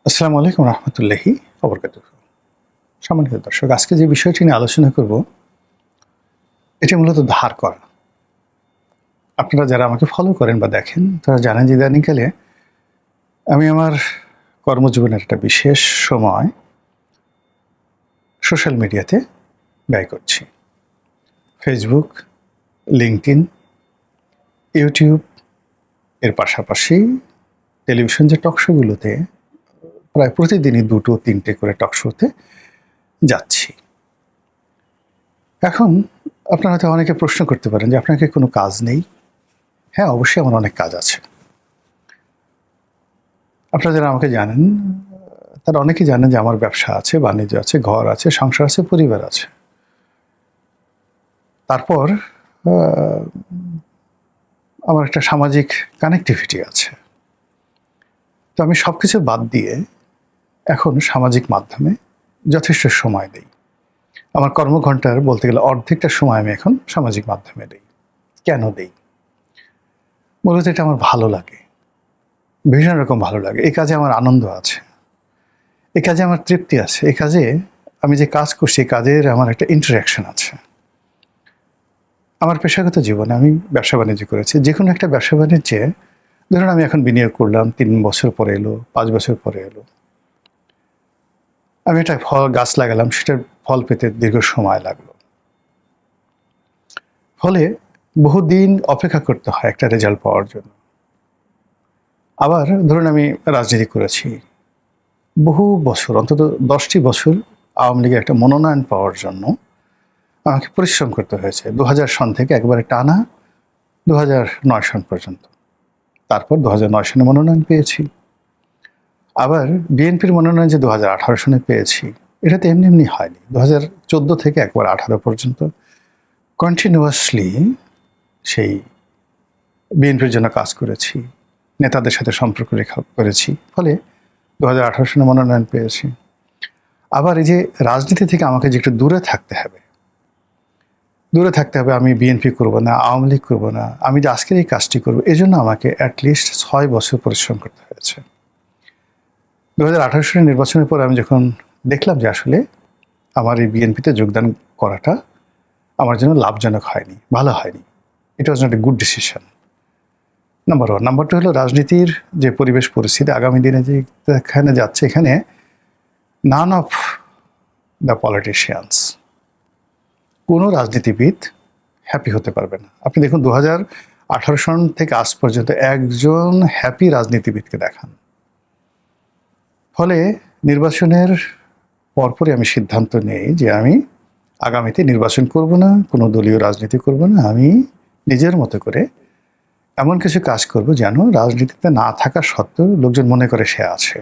আসসালামু আলাইকুম রহমতুল্লাহি ওবরকাতুহু। সম্মানিত দর্শক, আজকে যে বিষয়টি নিয়ে আলোচনা করব, এটি মূলত ধার করা। আপনারা যারা আমাকে ফলো করেন বা দেখেন, তারা জানেন যে ইদানিংকালে আমি আমার কর্মজীবনের একটা বিশেষ সময় সোশ্যাল মিডিয়াতে ব্যয় করছি। ফেসবুক, লিঙ্কডইন, ইউটিউব, এর পাশাপাশি টেলিভিশন যে টক শোগুলোতে প্রায় প্রতিদিনই ২টো-৩টে করে টক শোতে যাচ্ছি। এখন আপনারা হয়তো অনেকে প্রশ্ন করতে পারেন যে, আপনার কি কোনো কাজ নেই? হ্যাঁ, অবশ্যই আমার অনেক কাজ আছে। আপনারা যারা আমাকে জানেন, তারা অনেকেই জানেন যে আমার ব্যবসা আছে, বাণিজ্য আছে, ঘর আছে, সংসার আছে, পরিবার আছে। তারপর আ আমার একটা সামাজিক কানেক্টিভিটি আছে। তো আমি সবকিছু বাদ দিয়ে এখন সামাজিক মাধ্যমে যথেষ্ট সময় দেই। আমার কর্মঘণ্টার বলতে গেলে অর্ধেকটা সময় আমি এখন সামাজিক মাধ্যমে দেই। কেন দেই? মূলত এটা আমার ভালো লাগে। ভীষণ রকম ভালো লাগে। এই কাজে আমার আনন্দ আছে। এই কাজে আমার তৃপ্তি আছে। এই কাজে আমি যে কাজ করছি, এই কাজের আমার একটা ইন্টারেকশন আছে। আমার পেশাগত জীবনে আমি ব্যবসা-বাণিজ্য করেছি। যেকোনো একটা ব্যবসা-বাণিজ্যে ধরুন আমি এখন বিনিয়োগ করলাম, ৩ বছর পরে এলো, ৫ বছর পরে এলো। আমি একটা গাছ লাগালাম, সেটার ফল পেতে দীর্ঘ সময় লাগলো। ফলে বহুদিন অপেক্ষা করতে হয় একটা রেজাল্ট পাওয়ার জন্য। আবার ধরুন আমি রাজনীতি করেছি। বহু বছর, অন্তত ১০টি বছর আওয়ামী লীগের একটা মনোনয়ন পাওয়ার জন্য আমাকে পরিশ্রম করতে হয়েছে। ২০০০ সন থেকে একবারে টানা ২০০৯ সন পর্যন্ত। তারপর ২০০৯ সনে মনোনয়ন পেয়েছি। আবার বিএনপির মনোনয়ন যে ২০১৮ সনে পেয়েছি, এটা তো এমনি এমনি হয়নি। ২০১৪ থেকে একবার ১৮ পর্যন্ত কন্টিনিউয়াসলি সেই বিএনপির জন্য কাজ করেছি। নেতাদের সাথে সম্পর্ক রেখা করেছি। ফলে ২০১৮ সনে মনোনয়ন পেয়েছি। আবার এই যে রাজনীতি থেকে আমাকে যে একটু দূরে থাকতে হবে, আমি বিএনপি করব না, আওয়ামী লীগ করব না, আমি যে আজকের এই কাজটি করব, এজন্য আমাকে অ্যাটলিস্ট ৬ বছর পরিশ্রম করতে হয়েছে। ২০১৮ সালের নির্বাচনের পর আমি যখন দেখলাম যে আসলে আমার এই বিএনপিতে যোগদান করাটা আমার জন্য লাভজনক হয়নি, ভালো হয়নি। It was not a good decision. Number 1। Number 2 হলো রাজনীতির যে পরিবেশ পরিস্থিতি আগামী দিনে যে এখানে যাচ্ছে, এখানে নান অফ দ্য পলিটিশিয়ানস, কোনো রাজনীতিবিদ হ্যাপি হতে পারবে না। আপনি দেখুন ২০১৮ সন থেকে আজ পর্যন্ত একজন হ্যাপি রাজনীতিবিদকে দেখান। ফলে নির্বাচনের পরপরই আমি সিদ্ধান্ত নেই যে আমি আগামীতে নির্বাচন করব না, কোনো দলীয় রাজনীতি করব না। আমি নিজের মতো করে এমন কিছু কাজ করব যেন রাজনীতিতে না থাকা সত্ত্বেও লোকজন মনে করে সে আছে,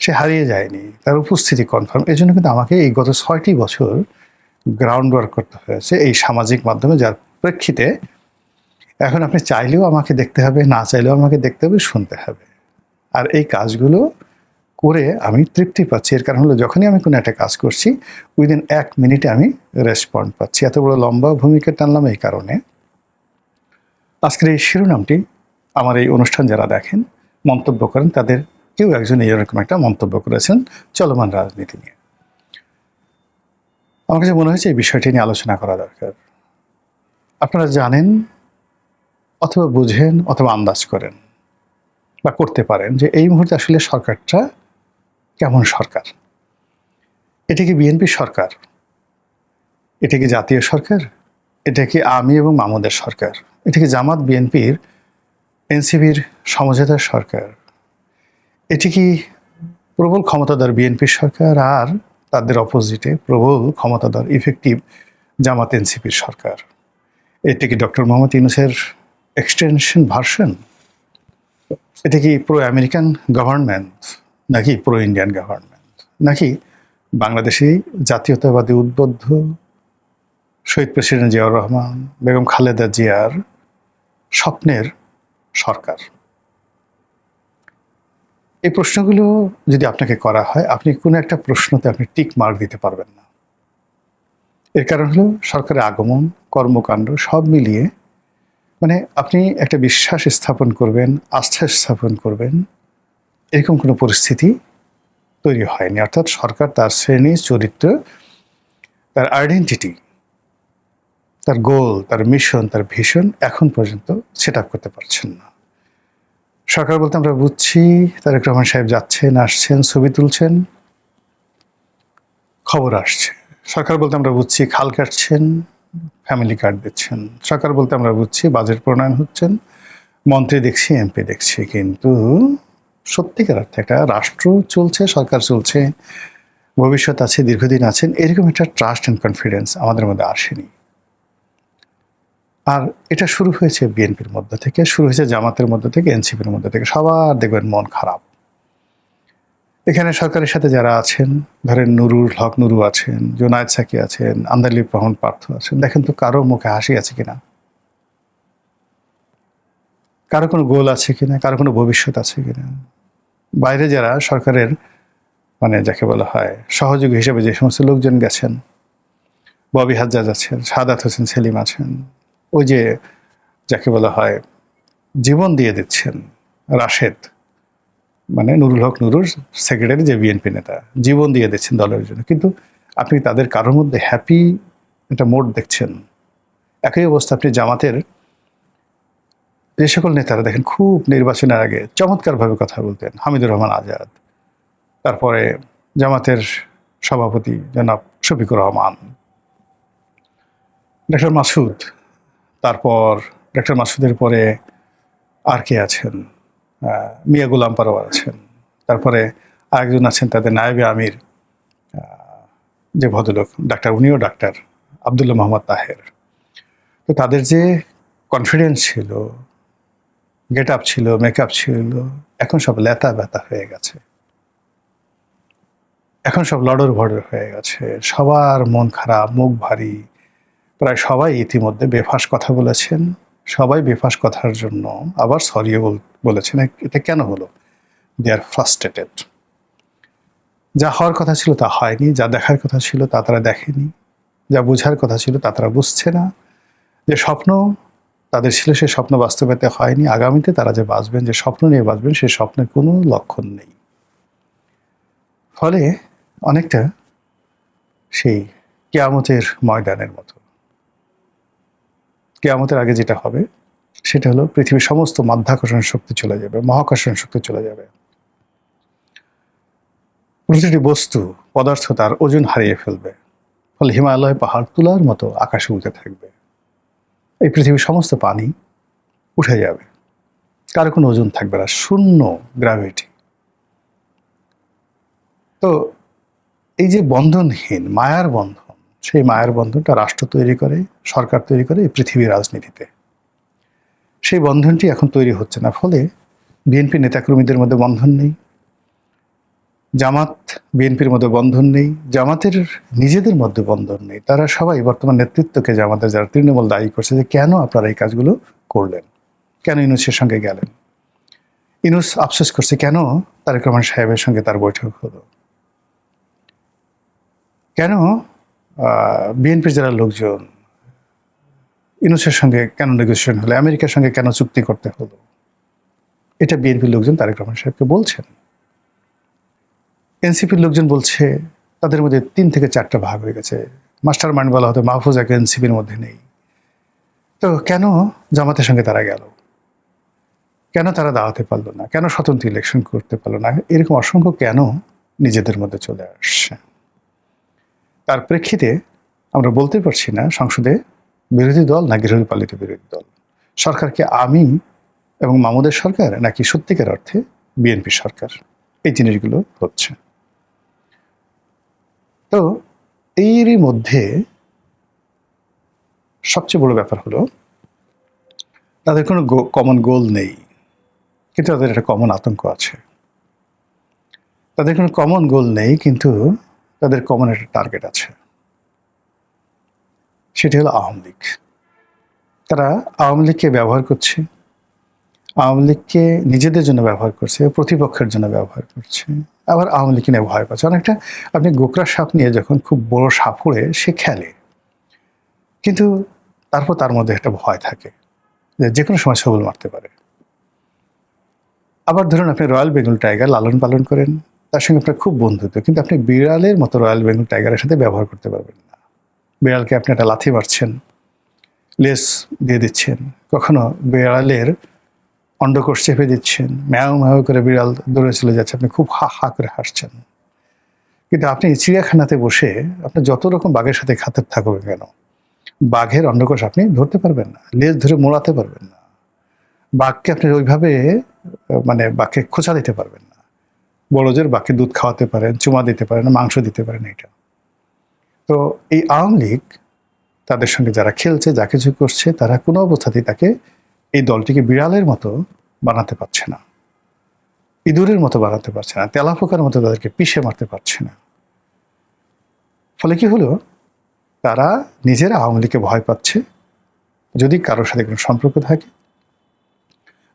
সে হারিয়ে যায়নি, তার উপস্থিতি কনফার্ম। এজন্য কিন্তু আমাকে এই গত ৬টি বছর গ্রাউন্ড ওয়ার্ক করতে হয়েছে এই সামাজিক মাধ্যমে, যার প্রেক্ষিতে এখন আপনি চাইলেও আমাকে দেখতে হবে, না চাইলেও আমাকে দেখতে হবে, শুনতে হবে। আর এই কাজগুলো করে আমি তৃপ্তি পাচ্ছি। এর কারণ হলো যখনই আমি কোনো একটা কাজ করছি, উইদিন ১ মিনিটে আমি রেসপন্ড পাচ্ছি। এত বড় লম্বা ভূমিকা টানলাম এই কারণে। আজকের এই শিরোনামটি আমার এই অনুষ্ঠান যারা দেখেন, মন্তব্য করেন, তাদের কেউ একজন এরকম একটা মন্তব্য করেছেন চলমান রাজনীতি নিয়ে। আমার কাছে মনে হয়েছে এই বিষয়টি নিয়ে আলোচনা করা দরকার। আপনারা জানেন অথবা বুঝেন অথবা আন্দাজ করেন বা করতে পারেন যে এই মুহূর্তে আসলে সরকারটা কেমন সরকার। এটা কি বিএনপি সরকার? এটা কি জাতীয় সরকার? এটা কি আমি এবং মামুদের সরকার? এটা কি জামাত বিএনপির এনসিপির সমঝোতার সরকার? এটি কি প্রবল ক্ষমতাধর বিএনপির সরকার আর তাদের অপোজিটে প্রবল ক্ষমতাধর ইফেক্টিভ জামাত এনসিপির সরকার? এটা কি ডক্টর মোহাম্মদ ইউনূসের এক্সটেনশন ভার্সন? এটা কি প্রো আমেরিকান গভর্নমেন্ট নাকি প্রো ইন্ডিয়ান গভর্নমেন্ট, নাকি বাংলাদেশি জাতীয়তাবাদী উদ্বুদ্ধ শহীদ প্রেসিডেন্ট জিয়াউর রহমান, বেগম খালেদা জিয়ার স্বপ্নের সরকার? এই প্রশ্নগুলো যদি আপনাকে করা হয়, আপনি কোনো একটা প্রশ্নতে আপনি টিক মার্ক দিতে পারবেন না। এর কারণ হলো সরকারের আগমন, কর্মকাণ্ড সব মিলিয়ে মানে আপনি একটা বিশ্বাস স্থাপন করবেন, আস্থা স্থাপন করবেন, এরকম কোনো পরিস্থিতি তৈরি হয়নি, অর্থাৎ সরকার তার শ্রেণী, চরিত্র, তার আইডেন্টিটি, তার গোল, তার মিশন, তার ভিশন এখন পর্যন্ত সেট আপ করতে পারছেন না। সরকার বলতে আমরা বুঝছি তারেক রহমান সাহেব যাচ্ছেন, আসছেন, ছবি তুলছেন, খবর আসছে। সরকার বলতে আমরা বুঝছি খাল কাটছেন, ফ্যামিলি কার্ড দিচ্ছেন। সরকার বলতে আমরা বুঝছি বাজেট প্রণয়ন হচ্ছেন, মন্ত্রী দেখছি, এমপি দেখছি। কিন্তু সত্যিকার অর্থে একটা রাষ্ট্র চলছে, সরকার চলছে, ভবিষ্যৎ আছে, দীর্ঘদিন আছেন, এরকম একটা ট্রাস্ট অ্যান্ড কনফিডেন্স আমাদের মধ্যে আসেনি। আর এটা শুরু হয়েছে বিএনপির মধ্য থেকে, শুরু হয়েছে জামাতের মধ্য থেকে, এনসিপির মধ্য থেকে। সবার দেখবেন মন খারাপ। এখানে সরকারের সাথে যারা আছেন, ধরেন নুরুল হক নুরু আছেন, জোনায়েদ সাকি আছেন, আন্দালিব রহমান পার্থ আছেন, দেখেন তো কারো মুখে হাসি আছে কিনা, কারো কোনো গোল আছে কিনা, কারো কোনো ভবিষ্যৎ আছে কিনা। বাইরে যারা সরকারের মানে যাকে বলা হয় সহযোগী হিসেবে যে সমস্ত লোকজন গেছেন, ববি হাজ্জাজ আছেন, সাদাত হোসেন সেলিম আছেন, ওই যে যাকে বলা হয় জীবন দিয়ে দিচ্ছেন রাশেদ, মানে নুরুল হক নুরুর সেক্রেটারি, যে বিএনপি নেতা, জীবন দিয়ে দিচ্ছেন দলের জন্য। কিন্তু আপনি তাদের কারোর মধ্যে হ্যাপি একটা মোড দেখছেন। একই অবস্থা আপনি জামাতের যে সকল নেতারা দেখেন খুব নির্বাচনের আগে চমৎকারভাবে কথা বলতেন, হামিদুর রহমান আজাদ, তারপরে জামাতের সভাপতি জনাব শফিকুর রহমান, ডক্টর মাসুদ, তারপর ডক্টর মাসুদের পরে আর কে আছেন, মিয়া গোলাম পারোয়ার আছেন, তারপরে আরেকজন আছেন তাদের নায়েবে আমির, যে ভদ্রলোক ডাক্তার, উনিও ডাক্তার, আবদুল্লাহ মোহাম্মদ তাহের। তো তাদের যে কনফিডেন্স ছিল, গেট আপ ছিল, মেকআপ ছিল, এখন সব লেতা ব্যথা হয়ে গেছে, এখন সব লড়র ভড়র হয়ে গেছে। সবার মন খারাপ, মুখ ভারী। প্রায় সবাই ইতিমধ্যে বেফাঁস কথা বলেছেন, সবাই বেফাঁস কথার জন্য আবার সরিও বলেছেন। এটা কেন হলো? দে আর ফ্রাস্ট্রেটেড। যা হওয়ার কথা ছিল তা হয়নি, যা দেখার কথা ছিল তা তারা দেখেনি, যা বোঝার কথা ছিল তা তারা বুঝছে না। যে স্বপ্ন তাদের ছিল সে স্বপ্ন বাস্তবায়িত হয়নি। আগামীতে তারা যে বাঁচবেন, যে স্বপ্ন নিয়ে বাঁচবেন, সেই স্বপ্নের কোনো লক্ষণ নেই। ফলে অনেকটা সেই কিয়ামতের ময়দানের মতো। কিয়ামতের আগে যেটা হবে সেটা হলো পৃথিবীর সমস্ত মাধ্যাকর্ষণ শক্তি চলে যাবে, মহাকর্ষণ শক্তি চলে যাবে। প্রতিটি বস্তু, পদার্থ তার ওজন হারিয়ে ফেলবে। ফলে হিমালয় পাহাড় তুলার মতো আকাশে উঠে থাকবে। এই পৃথিবীর সমস্ত পানি উঠে যাবে, কারো কোনো ওজন থাকবে না, শূন্য গ্র্যাভিটি। তো এই যে বন্ধনহীন মায়ার বন্ধন, সেই মায়ার বন্ধনটা রাষ্ট্র তৈরি করে, সরকার তৈরি করে এই পৃথিবীর রাজনীতিতে। সেই বন্ধনটি এখন তৈরি হচ্ছে না। ফলে বিএনপি নেতাকর্মীদের মধ্যে বন্ধন নেই, জামাত বিএনপির মধ্যে বন্ধন নেই, জামাতের নিজেদের মধ্যে বন্ধন নেই। তারা সবাই বর্তমান নেতৃত্বকে, জামাতের যারা তৃণমূল, দায়ী করছে যে কেন আপনারা এই কাজগুলো করলেন, কেন ইউনূসের সঙ্গে গেলেন। ইউনূস আফসোস করছে কেন তারেক রহমান সাহেবের সঙ্গে তার বৈঠক হলো, কেন বিএনপির যারা লোকজন ইউনূসের সঙ্গে কেন নেগোসিয়েশন হলো, আমেরিকার সঙ্গে কেন চুক্তি করতে হলো। এটা বিএনপির লোকজন তারেক রহমান সাহেবকে বলছেন। এনসিপির লোকজন বলছে তাদের মধ্যে 3 থেকে 4টা ভাগ হয়ে গেছে। মাস্টার মাইন্ড বলা হতো মাহফুজাকে এনসিপির মধ্যে নেই। তো কেন জামাতের সঙ্গে তারা গেল, কেন তারা দাঁড়াতে পারলো না, কেন স্বতন্ত্র ইলেকশন করতে পারলো না, এরকম অসংখ্য কেন নিজেদের মধ্যে চলে আসছে। তার প্রেক্ষিতে আমরা বলতে পারছি না সংসদে বিরোধী দল না গৃহপালিত বিরোধী দল, সরকারকে আমি এবং মামুদের সরকার নাকি সত্যিকার অর্থে বিএনপি সরকার। এই জিনিসগুলো হচ্ছে। তো এরই মধ্যে সবচেয়ে বড় ব্যাপার হলো তাদের কোনো কমন গোল নেই, কিন্তু তাদের একটা কমন আতঙ্ক আছে। তাদের কোনো কমন গোল নেই, কিন্তু তাদের কমন একটা টার্গেট আছে, সেটি হলো আওয়ামী লীগ। তারা আওয়ামী লীগকে ব্যবহার করছে, আওয়ামী লীগকে নিজেদের জন্য ব্যবহার করছে, প্রতিপক্ষের জন্য ব্যবহার করছে, আবার আওয়ামী লীগকে নিয়ে ভয় পাচ্ছে। অনেকটা আপনি গোকরা সাপ নিয়ে যখন খুব বড় সাপ উড়ে সে খেলে, কিন্তু তারপর তার মধ্যে একটা ভয় থাকে যে কোনো সময় সবল মারতে পারে। আবার ধরুন আপনি রয়্যাল বেঙ্গল টাইগার লালন পালন করেন, তার সঙ্গে আপনার খুব বন্ধুত্ব, কিন্তু আপনি বিড়ালের মতো রয়্যাল বেঙ্গল টাইগারের সাথে ব্যবহার করতে পারবেন না। বিড়ালকে আপনি একটা লাথি মারছেন, লেস দিয়ে দিচ্ছেন, কখনো বিড়ালের অন্ডকোষ চেপে দিচ্ছেন, ম্যাও ম্যাও করে বিড়াল দৌড়ে চলে যাচ্ছে, আপনি খুব হা হা করে হাসছেন। কিন্তু আপনি চিড়িয়াখানাতে বসে আপনার যত রকম বাঘের সাথে খাতির থাকবে কেন, বাঘের অন্ডকোষ আপনি ধরতে পারবেন না, লেজ ধরে মোড়াতে পারবেন না, বাঘকে আপনি ওইভাবে মানে বাঘকে খোঁচা দিতে পারবেন না। বড় জোর বাঘকে দুধ খাওয়াতে পারেন, চুমা দিতে পারেন, মাংস দিতে পারেন। এটা তো এই আওয়ামী লীগ তাদের সঙ্গে যারা খেলছে, যা কিছু করছে, তারা কোনো অবস্থাতেই তাকে, এই দলটিকে বিড়ালের মতো বানাতে পারছে না, ইঁদুরের মতো বানাতে পারছে না, তেলাপোকার মতো তাদেরকে পিষে মারতে পারছে না। ফলে কি হলো, তারা নিজেরা আওয়ামী লীগকে ভয় পাচ্ছে। যদি কারোর সাথে কোনো সম্পর্ক থাকে,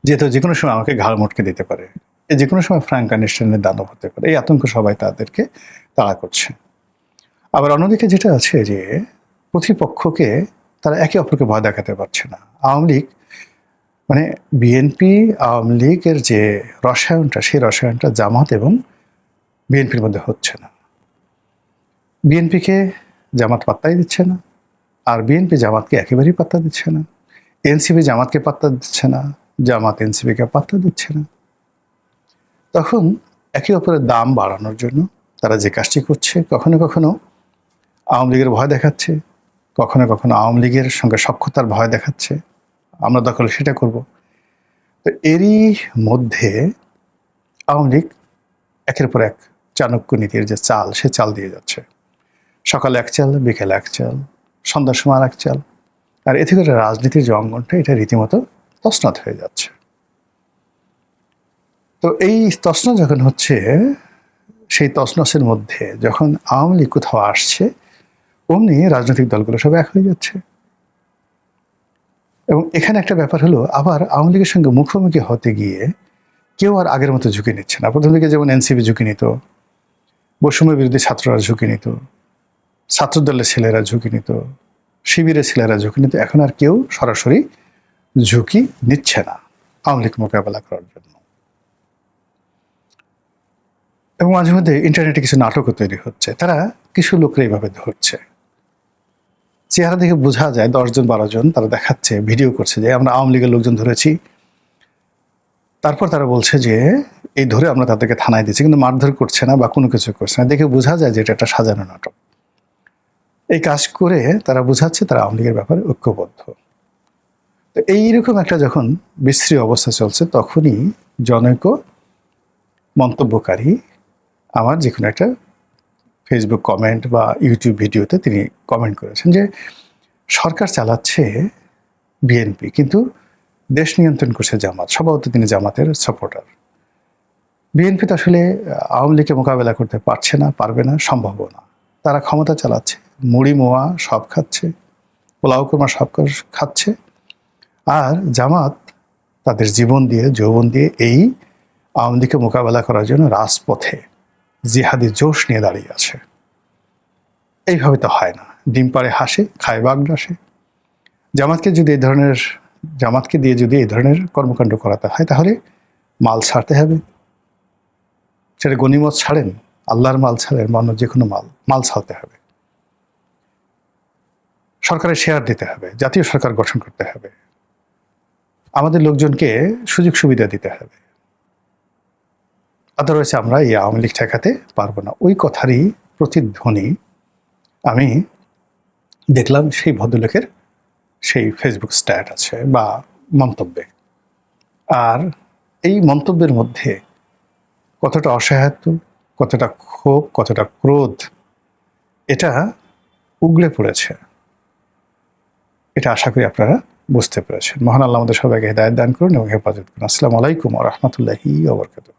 যেহেতু যে কোনো সময় আমাকে ঘাড় মোটকে দিতে পারে, যে কোনো সময় ফ্র্যাঙ্ক আর্নেস্টাইনের দানব হতে পারে, এই আতঙ্ক সবাই তাদেরকে তাড়া করছে। আবার অন্যদিকে যেটা আছে যে প্রতিপক্ষকে তারা একে অপরকে ভয় দেখাতে পারছে না। আওয়ামী লীগ মানে বিএনপি আওয়ামী লীগের যে রসায়নটা, সেই রসায়নটা জামাত এবং বিএনপির মধ্যে হচ্ছে না। বিএনপিকে জামাত পাত্তাই দিচ্ছে না, আর বিএনপি জামাতকে একেবারেই পাত্তা দিচ্ছে না। এনসিপি জামাতকে পাত্তা দিচ্ছে না, জামাত এনসিপিকে পাত্তা দিচ্ছে না। তখন একে অপরের দাম বাড়ানোর জন্য তারা যে কাজটি করছে, কখনো কখনো আওয়ামী লীগের ভয় দেখাচ্ছে, কখনো কখনো আওয়ামী লীগের সঙ্গে সখ্যতার ভয় দেখাচ্ছে, আমরা দখল সেটা করব। তো এরই মধ্যে আওয়ামী লীগ একের পর এক চাণক্য নীতির যে চাল, সে চাল দিয়ে যাচ্ছে। সকালে এক চাল, বিকেলে এক চাল, সন্ধ্যার সময় এক চাল। আর এতে করে রাজনীতির যে অঙ্গনটা, এটা রীতিমতো তছনছ হয়ে যাচ্ছে। তো এই তছনছ যখন হচ্ছে, সেই তছনছের মধ্যে যখন আওয়ামী লীগ কোথাও আসছে, অমনি রাজনৈতিক দলগুলো সব এক হয়ে যাচ্ছে। এবং এখানে একটা ব্যাপার হলো, আবার আওয়ামী লীগের সঙ্গে মুখোমুখি হতে গিয়ে কেউ আর আগের মতো ঝুঁকি নিচ্ছে না। প্রথম দিকে যেমন এনসিপি ঝুঁকি নিত, বৈষম্য বিরোধী ছাত্ররা ঝুঁকি নিত, ছাত্রদলের ছেলেরা ঝুঁকি নিত, শিবিরের ছেলেরা ঝুঁকি নিত, এখন আর কেউ সরাসরি ঝুঁকি নিচ্ছে না আওয়ামী লীগ মোকাবেলা করার জন্য। এবং মাঝে মধ্যে ইন্টারনেটে কিছু নাটকও তৈরি হচ্ছে, তারা কিছু লোকরা এইভাবে ধরছে, চেহারা দেখে বোঝা যায় 10 জন 12 জন তারা দেখাচ্ছে, ভিডিও করছে যে আমরা আওয়ামী লীগের লোকজন ধরেছি। তারপর তারা বলছে যে এই ধরে আমরা তাদেরকে থানায় দিচ্ছি, কিন্তু মারধর করছে না বা কোনো কিছু করছে না, দেখে বোঝা যায় যে এটা একটা সাজানো নাটক। এই কাজ করে তারা বোঝাচ্ছে তারা আওয়ামী লীগের ব্যাপারে ঐক্যবদ্ধ। তো এইরকম একটা যখন বিশ্রী অবস্থা চলছে, তখনই জনৈক মন্তব্যকারী আমার যে কোনো একটা ফেসবুক কমেন্ট বা ইউটিউব ভিডিওতে তিনি কমেন্ট করেছেন যে সরকার চালাচ্ছে বিএনপি, কিন্তু দেশ নিয়ন্ত্রণ করছে জামাত। স্বভাবত তিনি জামাতের সাপোর্টার। বিএনপি তো আসলে আওয়ামী লীগকে মোকাবেলা করতে পারছে না, পারবে না, সম্ভবও না। তারা ক্ষমতা চালাচ্ছে, মুড়ি মোয়া সব খাচ্ছে, পোলাও কোরমা সব খাচ্ছে। আর জামাত তাদের জীবন দিয়ে, যৌবন দিয়ে এই আওয়ামী লীগকে মোকাবেলা করার জন্য রাজপথে জিহাদি জোশ নিয়ে দাঁড়িয়ে আছে। এইভাবে তো হয় না। ডিম পাড়ে হাসে, খায় বাগডাসে। জামাতকে দিয়ে যদি এই ধরনের কর্মকাণ্ড করাতে হয়, তাহলে মাল ছাড়তে হবে। সেটা গনিমত ছাড়েন, আল্লাহর মাল ছাড়েন, অন্য যে কোনো মাল ছাড়তে হবে। সরকারের শেয়ার দিতে হবে, জাতীয় সরকার গঠন করতে হবে, আমাদের লোকজনকে সুযোগ সুবিধা দিতে হবে। আদারওয়াইজ আমরা এই আওয়ামী লীগ ঠেকাতে পারবো না। ওই কথারই প্রতিধ্বনি আমি দেখলাম সেই ভদ্রলোকের সেই ফেসবুক স্ট্যাট আছে বা মন্তব্যে। আর এই মন্তব্যের মধ্যে কতটা অসহায়ত্ব, কতটা ক্ষোভ, কতটা ক্রোধ, এটা উগড়ে পড়েছে, এটা আশা করি আপনারা বুঝতে পেরেছেন। মহান আল্লাহ আমাদের সবাইকে হেদায়েত দান করুন এবং হেফাজত করুন। আসসালামু আলাইকুম ওয়া রাহমাতুল্লাহি ওয়া বারাকাতুহু।